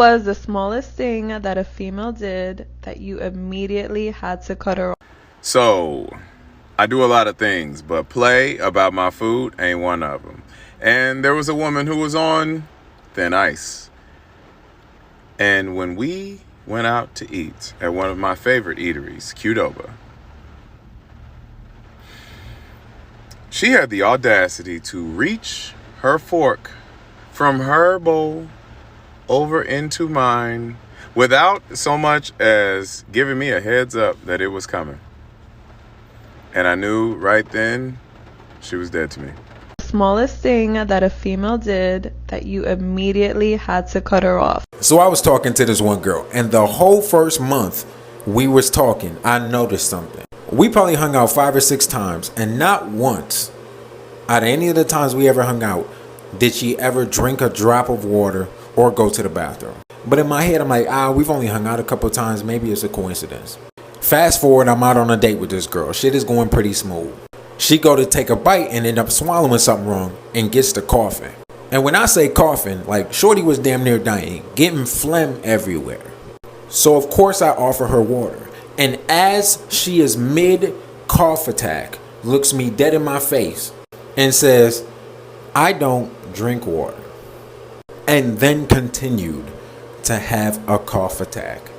Was the smallest thing that a female did that you immediately had to cut her off? So, I do a lot of things, but play about my food ain't one of them. And there was a woman who was on thin ice. And when we went out to eat at one of my favorite eateries, Qdoba, she had the audacity to reach her fork from her bowl over into mine without so much as giving me a heads up that it was coming. And I knew right then she was dead to me. The smallest thing that a female did that you immediately had to cut her off. So I was talking to this one girl, and the whole first month we was talking, I noticed something. We probably hung out 5 or 6 times, and not once out of any of the times we ever hung out did she ever drink a drop of water or go to the bathroom. But in my head, I'm like, we've only hung out a couple times. Maybe it's a coincidence. Fast forward, I'm out on a date with this girl. Shit is going pretty smooth. She go to take a bite and end up swallowing something wrong and gets to coughing. And when I say coughing, like shorty was damn near dying, getting phlegm everywhere. So of course I offer her water. And as she is mid cough attack, looks me dead in my face and says, "I don't drink water." And then continued to have a cough attack.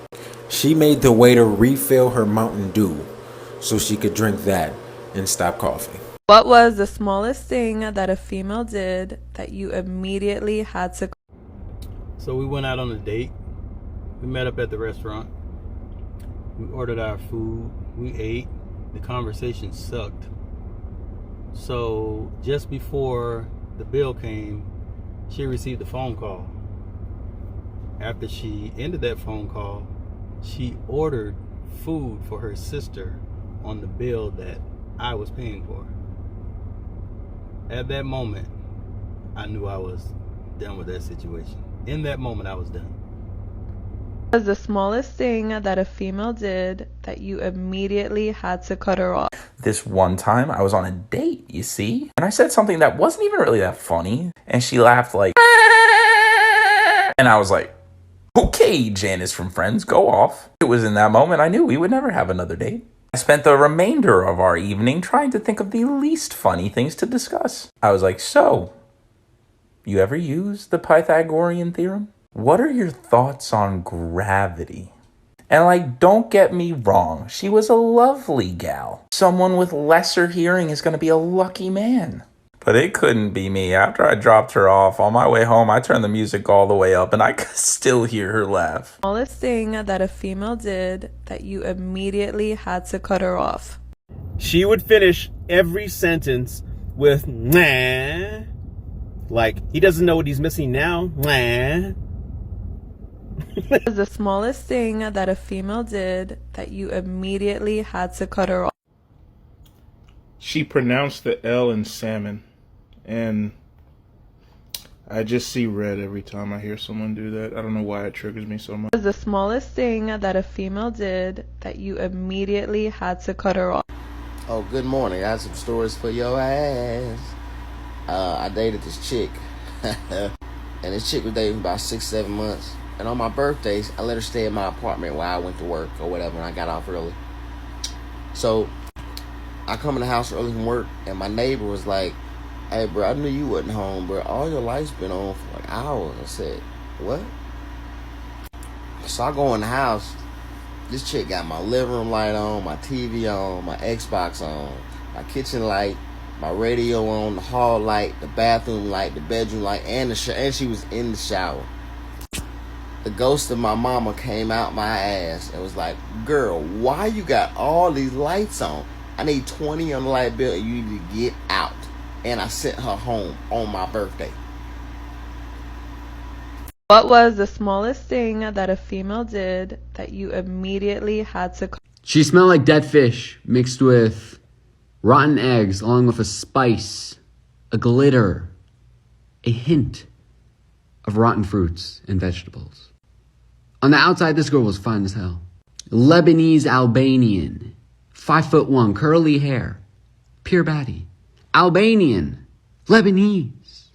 She made the waiter refill her Mountain Dew so she could drink that and stop coughing. What was the smallest thing that a female did that you immediately had to? So we went out on a date. We met up at the restaurant. We ordered our food. We ate. The conversation sucked. So just before the bill came, she received a phone call. After she ended that phone call, she ordered food for her sister on the bill that I was paying for. At that moment, I knew I was done with that situation. In that moment, I was done. What was the smallest thing that a female did that you immediately had to cut her off? This one time I was on a date, you see? And I said something that wasn't even really that funny. And she laughed like, and I was like, okay, Janice from Friends, go off. It was in that moment I knew we would never have another date. I spent the remainder of our evening trying to think of the least funny things to discuss. I was like, so, you ever use the Pythagorean theorem? What are your thoughts on gravity? And like, don't get me wrong, she was a lovely gal. Someone with lesser hearing is going to be a lucky man. But it couldn't be me. After I dropped her off, on my way home, I turned the music all the way up and I could still hear her laugh. The smallest thing that a female did that you immediately had to cut her off. She would finish every sentence with "nah," like he doesn't know what he's missing now. Nah. What was the smallest thing that a female did that you immediately had to cut her off? She pronounced the L in salmon, and I just see red every time I hear someone do that. I don't know why it triggers me so much. What was the smallest thing that a female did that you immediately had to cut her off? Oh, good morning. I have some stories for your ass. I dated this chick, and this chick was dating for about 6-7 months. And on my birthdays, I let her stay in my apartment while I went to work or whatever, and I got off early. So I come in the house early from work, and my neighbor was like, "Hey, bro, I knew you wasn't home, bro. All your lights been on for like hours." I said, "What?" So I go in the house. This chick got my living room light on, my TV on, my Xbox on, my kitchen light, my radio on, the hall light, the bathroom light, the bedroom light, and and she was in the shower. The ghost of my mama came out my ass and was like, "Girl, why you got all these lights on? I need 20 on the light bill and you need to get out." And I sent her home on my birthday. What was the smallest thing that a female did that you immediately had to? She smelled like dead fish mixed with rotten eggs along with a spice, a glitter, a hint of rotten fruits and vegetables. On the outside, this girl was fine as hell. Lebanese Albanian, 5'1", curly hair, pure baddie. Albanian, Lebanese.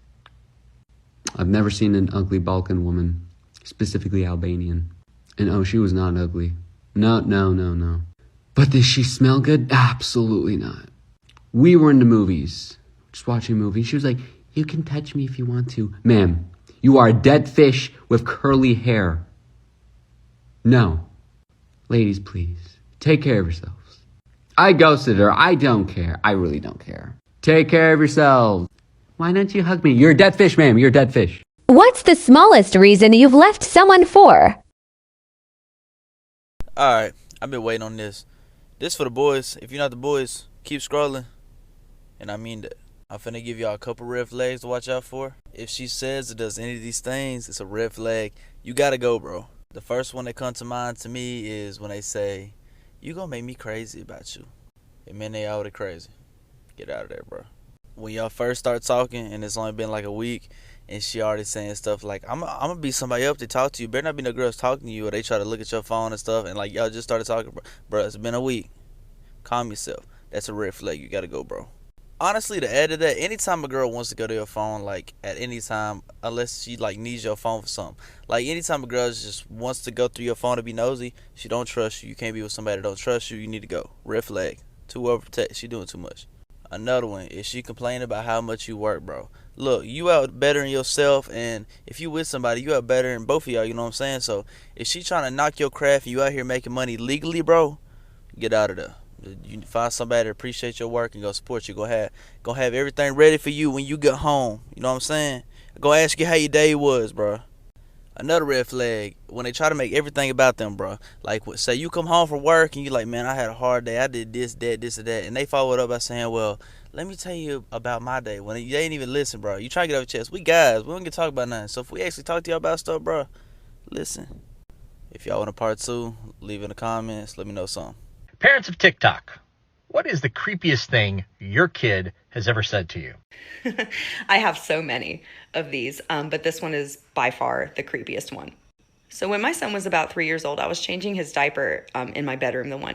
I've never seen an ugly Balkan woman specifically Albanian. And oh, she was not ugly. No. But did she smell good? Absolutely not. We were in the movies, just watching a movie. She was like, you can touch me if you want to. Ma'am, you are a dead fish with curly hair. No. Ladies, please, take care of yourselves. I ghosted her. I don't care. I really don't care. Take care of yourselves. Why don't you hug me? You're a dead fish, ma'am. You're a dead fish. What's the smallest reason you've left someone for? Alright, I've been waiting on this. This for the boys. If you're not the boys, keep scrolling. And I mean that. I'm finna give y'all a couple red flags to watch out for. If she says or does any of these things, it's a red flag. You gotta go, bro. The first one that comes to mind to me is when they say, you gonna make me crazy about you. It mean they already crazy. Get out of there, bro. When y'all first start talking and it's only been like a week and she already saying stuff like, I'm gonna be somebody up to talk to you. Better not be no girls talking to you or they try to look at your phone and stuff and like y'all just started talking, bro. It's been a week. Calm yourself. That's a red flag. You gotta go, bro. Honestly, to add to that, anytime a girl wants to go to your phone, like at any time, unless she like needs your phone for something, like anytime a girl just wants to go through your phone to be nosy, she don't trust you. You can't be with somebody that don't trust you. You need to go. Red flag. Too overprotect. She doing too much. Another one is she complaining about how much you work, bro. Look, you out bettering yourself, and if you with somebody, you out bettering both of y'all. You know what I'm saying? So if she trying to knock your craft and you out here making money legally, bro, get out of there. You find somebody that appreciate your work and go support you. Go have everything ready for you when you get home. You know what I'm saying? Go ask you how your day was, bro. Another red flag, when they try to make everything about them, bro. Like, say you come home from work and you like, man, I had a hard day. I did this, that, this, or that. And they follow it up by saying, well, let me tell you about my day. When they ain't even listen, bro. You try to get off your chest. We guys, we don't get to talk about nothing. So if we actually talk to y'all about stuff, bro, listen. If y'all want a part 2, leave in the comments. Let me know something. Parents of TikTok, what is the creepiest thing your kid has ever said to you? I have so many of these, but this one is by far the creepiest one. So when my son was about 3 years old, I was changing his diaper in my bedroom the one day.